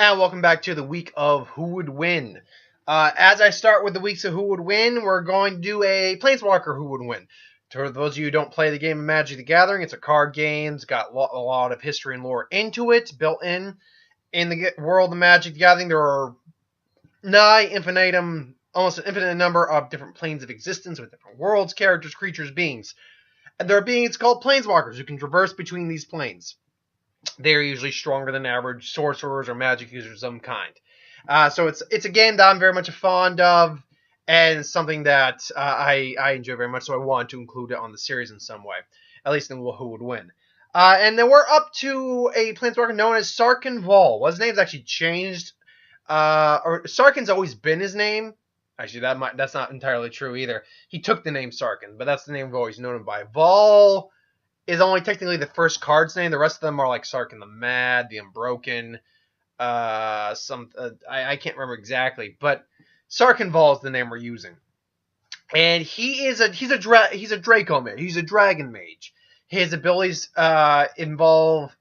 And welcome back to the week of Who Would Win. As I start with the weeks of Who Would Win, we're going to do a Planeswalker Who Would Win. For those of you who don't play the game of Magic the Gathering, it's a card game. It's got a lot of history and lore into it, built in. In the world of Magic the Gathering, there are almost an infinite number of different planes of existence with different worlds, characters, creatures, beings. And there are beings called Planeswalkers who can traverse between these planes. They're usually stronger than average sorcerers or magic users of some kind. So it's a game that I'm very much fond of, and something that I enjoy very much, so I want to include it on the series in some way, at least in Who Would Win. And then we're up to a Planeswalker known as Sarkhan. Well, his name's actually changed. Or Sarkhan's always been his name. Actually, that's not entirely true either. He took the name Sarkhan, but that's the name we've always known him by. Vol is only technically the first card's name. The rest of them are like Sarkhan the Mad, the Unbroken, I can't remember exactly, but Sarkhan Vol is the name we're using. And he's a Draco mage. He's a dragon mage. His abilities involve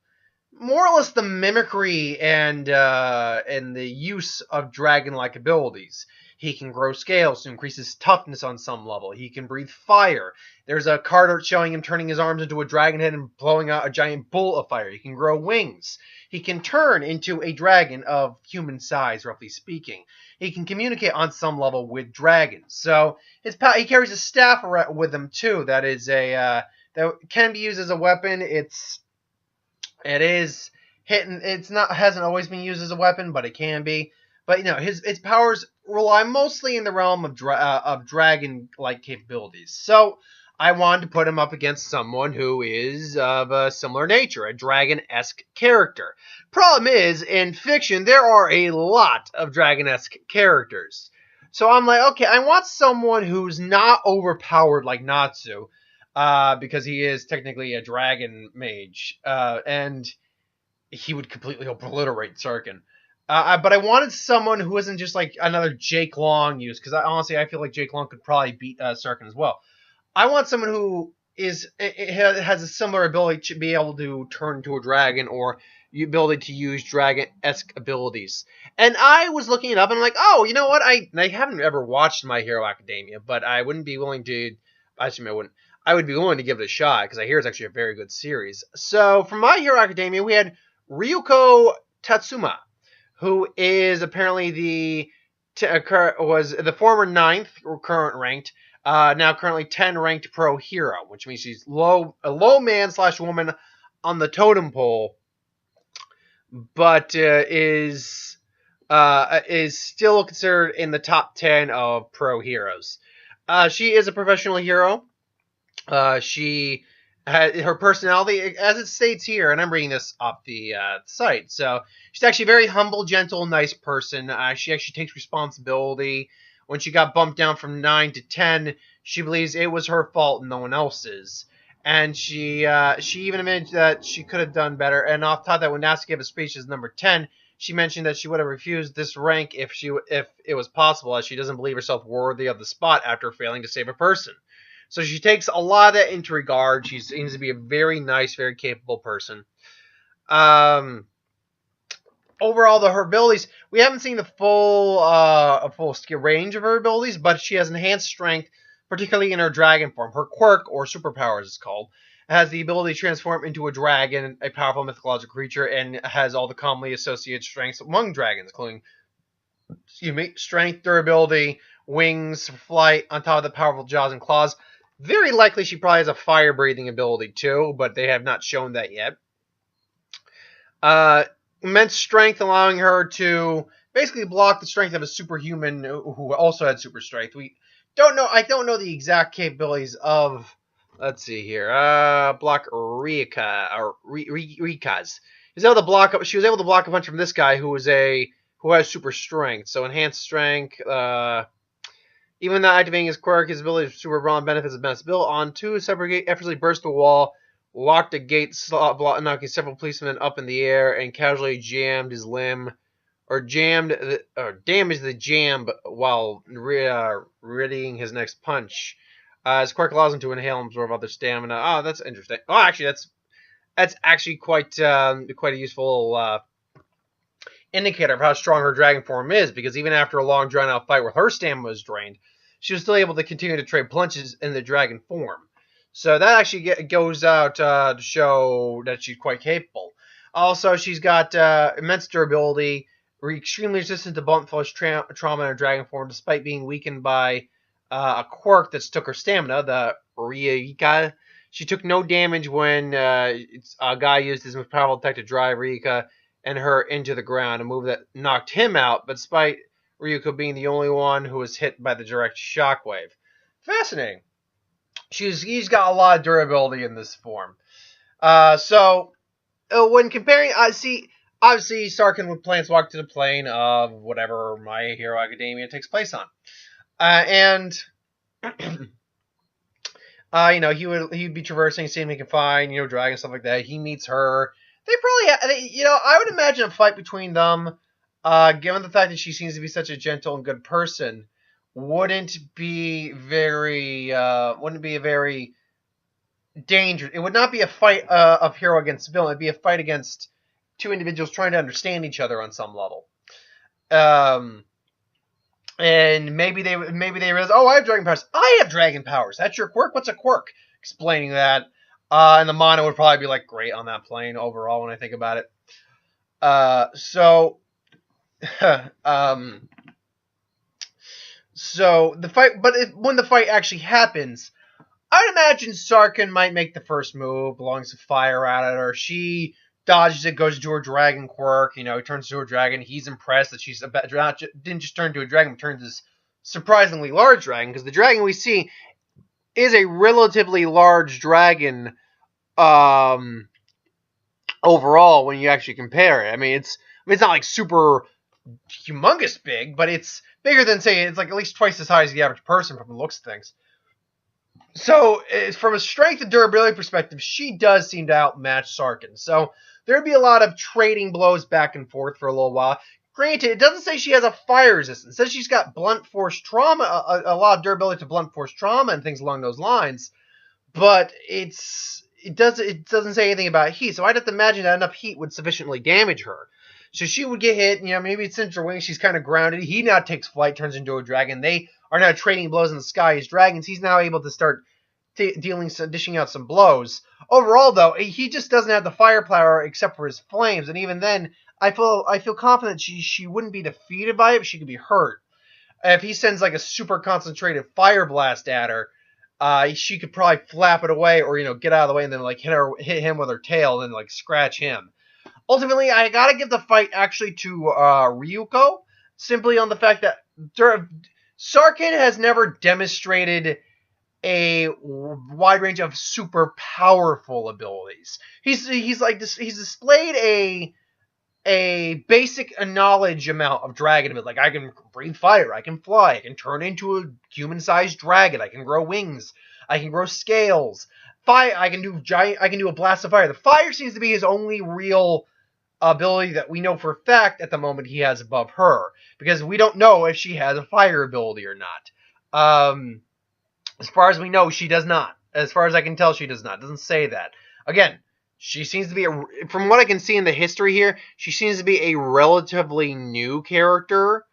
more or less the mimicry and the use of dragon-like abilities. He can grow scales to increase his toughness on some level. He can breathe fire. There's a card art showing him turning his arms into a dragon head and blowing out a giant bolt of fire. He can grow wings. He can turn into a dragon of human size, roughly speaking. He can communicate on some level with dragons. So he carries a staff with him too. That can be used as a weapon. It hasn't always been used as a weapon, but it can be. But its powers rely mostly in the realm of dragon-like capabilities. So I wanted to put him up against someone who is of a similar nature, a dragon-esque character. Problem is, in fiction, there are a lot of dragon-esque characters. So I'm like, okay, I want someone who's not overpowered like Natsu, because he is technically a dragon mage, and he would completely obliterate Sarkhan. But I wanted someone who isn't just like another Jake Long use, because honestly, I feel like Jake Long could probably beat Sarkhan as well. I want someone who has a similar ability to be able to turn into a dragon, or the ability to use dragon-esque abilities. And I was looking it up, and I'm like, oh, you know what? I haven't ever watched My Hero Academia, but I wouldn't be willing to. I wouldn't. I would be willing to give it a shot, because I hear it's actually a very good series. So for My Hero Academia, we had Ryuko Tatsuma, who is apparently was the former 9th or current ranked, now currently 10 ranked pro hero, which means she's a low man / woman on the totem pole, but is still considered in the top 10 of pro heroes. She is a professional hero. She her personality, as it states here, and I'm reading this off the site, so she's actually a very humble, gentle, nice person. She actually takes responsibility. When she got bumped down from 9 to 10, she believes it was her fault and no one else's. And she even admitted that she could have done better. And off top that when Natsu gave a speech as number 10, she mentioned that she would have refused this rank if it was possible, as she doesn't believe herself worthy of the spot after failing to save a person. So she takes a lot of that into regard. She seems to be a very nice, very capable person. Overall, her abilities, we haven't seen the full skill range of her abilities, but she has enhanced strength, particularly in her dragon form. Her quirk, or superpowers it's called, has the ability to transform into a dragon, a powerful mythological creature, and has all the commonly associated strengths among dragons, including strength, durability, wings, flight, on top of the powerful jaws and claws. Very likely she probably has a fire-breathing ability too, but they have not shown that yet. Immense strength, allowing her to basically block the strength of a superhuman who also had super strength. I don't know the exact capabilities of. Let's see here. Block Rikaz. She was able to block a bunch from this guy who has super strength. So enhanced strength. Even though activating his quirk, his ability to super brawn benefits of best built on 2 separate gate, effortlessly burst the wall, locked a gate slot, knocking several policemen up in the air, and casually jammed his limb, or damaged the jam while readying his next punch. His quirk allows him to inhale and absorb other stamina. Oh, that's interesting. Oh, actually, that's actually quite a useful indicator of how strong her dragon form is, because even after a long drawn out fight where her stamina was drained, she was still able to continue to trade punches in the dragon form. So that actually goes out to show that she's quite capable. Also, she's got immense durability, extremely resistant to blunt force trauma in her dragon form, despite being weakened by a quirk that took her stamina, the Ryuko. She took no damage when a guy used his most powerful attack to drive Ryuko and her into the ground, a move that knocked him out, but despite Ryuko being the only one who was hit by the direct shockwave. Fascinating. He's got a lot of durability in this form. So when comparing, obviously Sarkhan would planeswalk to the plane of whatever My Hero Academia takes place on, and he'd be traversing, seeing if he can find dragon stuff like that. He meets her. They probably, I would imagine a fight between them. Given the fact that she seems to be such a gentle and good person, wouldn't be a very dangerous. It would not be a fight of hero against villain. It'd be a fight against two individuals trying to understand each other on some level. And maybe they realize, oh, I have dragon powers. I have dragon powers. That's your quirk? What's a quirk? Explaining that. And the mono would probably be like great on that plane overall when I think about it. So the fight, but when the fight actually happens, I'd imagine Sarkhan might make the first move, belongs to fire at it, or she dodges it, goes to her dragon quirk, he turns to her dragon. He's impressed that she's didn't just turn to a dragon, but turned to this surprisingly large dragon, because the dragon we see is a relatively large dragon overall when you actually compare it. I mean, it's not like super humongous big, but it's bigger than, say, it's like at least twice as high as the average person from the looks of things. So, from a strength and durability perspective, she does seem to outmatch Sarkhan. So, there'd be a lot of trading blows back and forth for a little while. Granted, it doesn't say she has a fire resistance. It says she's got blunt force trauma, a lot of durability to blunt force trauma and things along those lines. But it doesn't say anything about heat. So, I'd have to imagine that enough heat would sufficiently damage her. So she would get hit, maybe it's in her wings, she's kind of grounded. He now takes flight, turns into a dragon. They are now trading blows in the sky as dragons. He's now able to start dishing out some blows. Overall, though, he just doesn't have the firepower except for his flames. And even then, I feel confident she wouldn't be defeated by it, but she could be hurt. If he sends like a super concentrated fire blast at her, she could probably flap it away or, get out of the way and then like hit him with her tail and then like scratch him. Ultimately, I gotta give the fight actually to Ryuko, simply on the fact that Sarkhan has never demonstrated a wide range of super powerful abilities. He's displayed a basic knowledge amount of dragon ability. Like, I can breathe fire, I can fly, I can turn into a human-sized dragon, I can grow wings, I can grow scales. Fire, I can do a blast of fire. The fire seems to be his only real ability that we know for a fact at the moment he has above her, because we don't know if she has a fire ability or not. As far as we know, she does not. As far as I can tell, she does not. It doesn't say that. Again, she seems to be, from what I can see in the history here, she seems to be a relatively new character.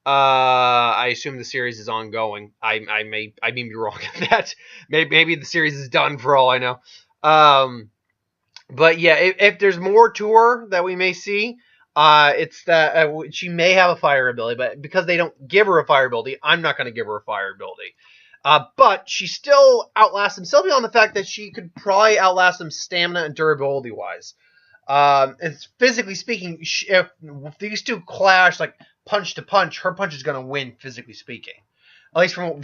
I assume the series is ongoing. I may be wrong on that. Maybe the series is done for all I know. But yeah, if there's more to her that we may see, it's that she may have a fire ability, but because they don't give her a fire ability, I'm not going to give her a fire ability. But she still outlasts them, simply on the fact that she could probably outlast them stamina and durability wise. It's physically speaking, if these two clash like punch to punch, her punch is going to win physically speaking. At least from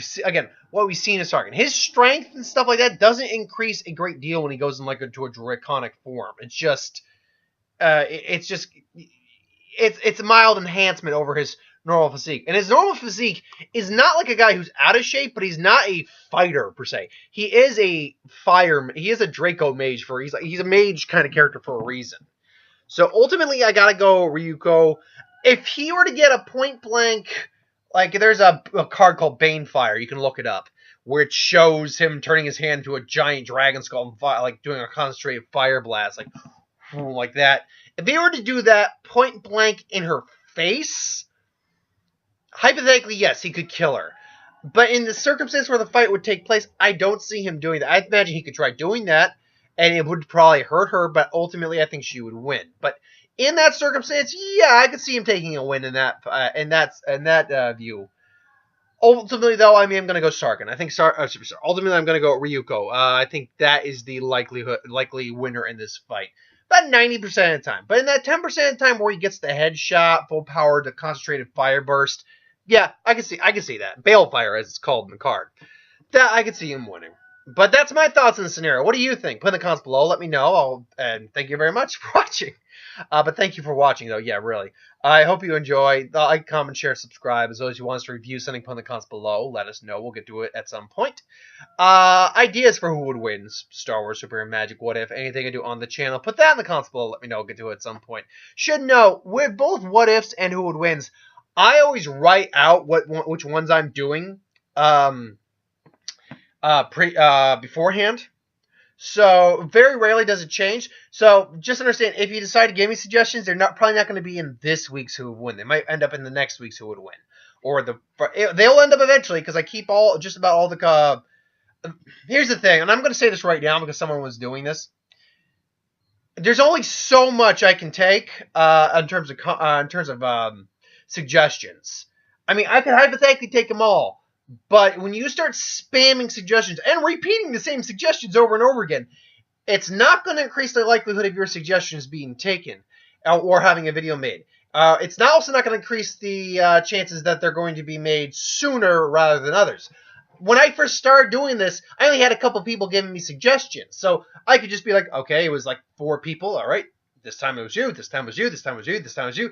what we've seen in Sarkhan. His strength and stuff like that doesn't increase a great deal when he goes into a draconic form. It's just it's a mild enhancement over his normal physique. And his normal physique is not like a guy who's out of shape, but he's not a fighter per se. He is a he is a Draco mage he's a mage kind of character for a reason. So ultimately I gotta go Ryuko. If he were to get a point blank, like there's a card called Banefire, you can look it up, where it shows him turning his hand to a giant dragon skull and like doing a concentrated fire blast. Like, like that. If he were to do that point blank in her face, hypothetically, yes, he could kill her. But in the circumstance where the fight would take place, I don't see him doing that. I imagine he could try doing that, and it would probably hurt her, but ultimately I think she would win. But in that circumstance, yeah, I could see him taking a win in that view. Ultimately, though, I'm going to go Sarkhan. I think ultimately I'm going to go Ryuko. I think that is the likely winner in this fight. About 90% of the time. But in that 10% of the time where he gets the headshot, full power to concentrated fire burst, yeah, I can see that. Balefire, as it's called in the card. That I could see him winning. But that's my thoughts on the scenario. What do you think? Put in the comments below. Let me know. And thank you very much for watching. But thank you for watching, though. Yeah, really. I hope you enjoy. Like, comment, share, subscribe. As always, you want us to review something, put in the comments below. Let us know. We'll get to it at some point. Ideas for who would win. Star Wars, Super Hero, Magic, What If, anything I do on the channel. Put that in the comments below. Let me know. We'll get to it at some point. Should know, with both What Ifs and Who Would Wins, I always write out which ones I'm doing beforehand. So very rarely does it change. So just understand, if you decide to give me suggestions, they're probably not going to be in this week's Who Would Win. They might end up in the next week's Who Would Win, or they'll end up eventually, because I keep just about all the. Here's the thing, and I'm going to say this right now because someone was doing this. There's only so much I can take in terms of suggestions. I mean, I could hypothetically take them all. But when you start spamming suggestions and repeating the same suggestions over and over again, it's not going to increase the likelihood of your suggestions being taken or having a video made. It's also not going to increase the chances that they're going to be made sooner rather than others. When I first started doing this, I only had a couple people giving me suggestions. So I could just be like, okay, it was like 4 people. All right, this time it was you, this time it was you, this time it was you, this time it was you.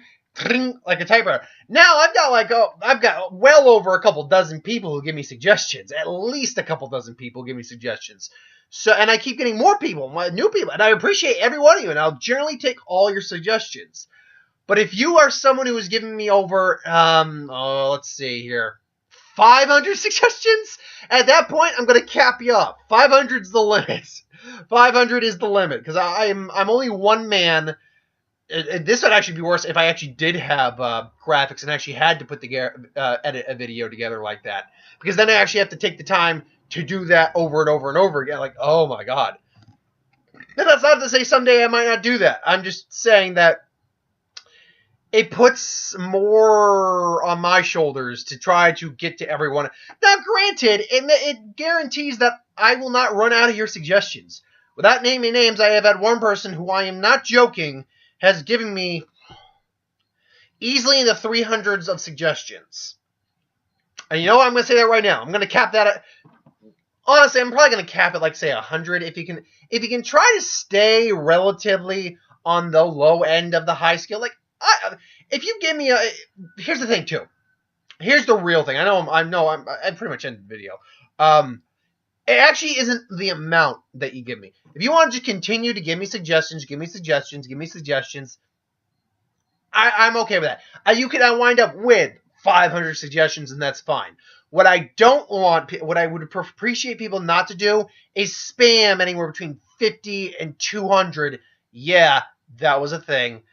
Like a typewriter. Now I've got well over a couple dozen people who give me suggestions. At least a couple dozen people give me suggestions. So, and I keep getting more people, new people, and I appreciate every one of you. And I'll generally take all your suggestions. But if you are someone who is giving me over, let's see here, 500 suggestions, at that point I'm going to cap you up. 500 is the limit. 500 is the limit, because I'm only one man. This would actually be worse if I actually did have graphics and actually had to edit a video together like that. Because then I actually have to take the time to do that over and over and over again. Like, oh my god. Now, that's not to say someday I might not do that. I'm just saying that it puts more on my shoulders to try to get to everyone. Now, granted, it guarantees that I will not run out of your suggestions. Without naming names, I have had one person who, I am not joking, has given me easily in the 300s of suggestions. And you know what? I'm going to say that right now. I'm going to cap that honestly, I'm probably going to cap it like, say, 100. If you can try to stay relatively on the low end of the high scale, like, if you give me here's the thing, too. Here's the real thing. I pretty much ended the video. It actually isn't the amount that you give me. If you want to just continue to give me suggestions, I'm okay with that. I wind up with 500 suggestions, and that's fine. What I don't want, what I would appreciate people not to do, is spam anywhere between 50 and 200. Yeah, that was a thing.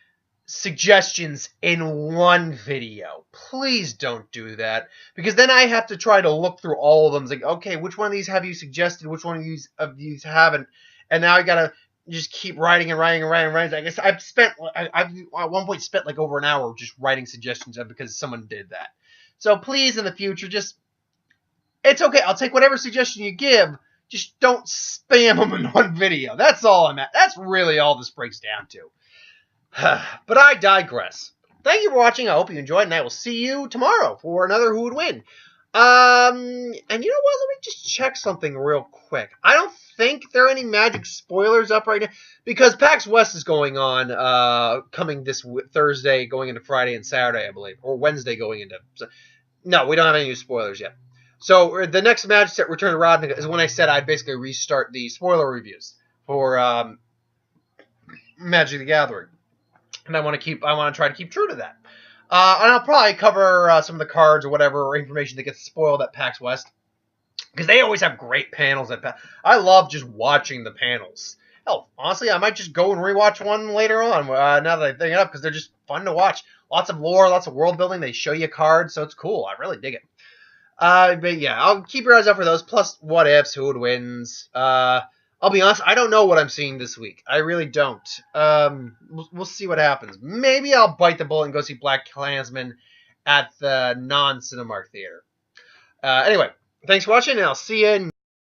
Suggestions in one video. Please don't do that, because then I have to try to look through all of them. It's like, okay, which one of these have you suggested? Which one of these haven't? And now I gotta just keep writing and writing and writing and writing. I guess I've at one point spent like over an hour just writing suggestions because someone did that. So please, in the future, it's okay. I'll take whatever suggestion you give. Just don't spam them in one video. That's all I'm at. That's really all this breaks down to. But I digress. Thank you for watching. I hope you enjoyed, and I will see you tomorrow for another Who Would Win. And you know what? Let me just check something real quick. I don't think there are any Magic spoilers up right now, because PAX West is going on, coming this Thursday, going into Friday and Saturday, I believe, or Wednesday going into. No, we don't have any new spoilers yet. So the next Magic set, Return to Ravnica, is when I said I'd basically restart the spoiler reviews for Magic the Gathering. And I want to try to keep true to that. And I'll probably cover some of the cards or whatever, or information that gets spoiled at PAX West, because they always have great panels at PAX. I love just watching the panels. Hell, honestly, I might just go and rewatch one later on. Now that I think it up, because they're just fun to watch. Lots of lore, lots of world building. They show you cards, so it's cool. I really dig it. But yeah, I'll keep your eyes out for those. Plus, what ifs, who wins. I'll be honest, I don't know what I'm seeing this week. I really don't. We'll see what happens. Maybe I'll bite the bullet and go see Black Klansman at the non-Cinemark theater. Anyway, thanks for watching, and I'll see you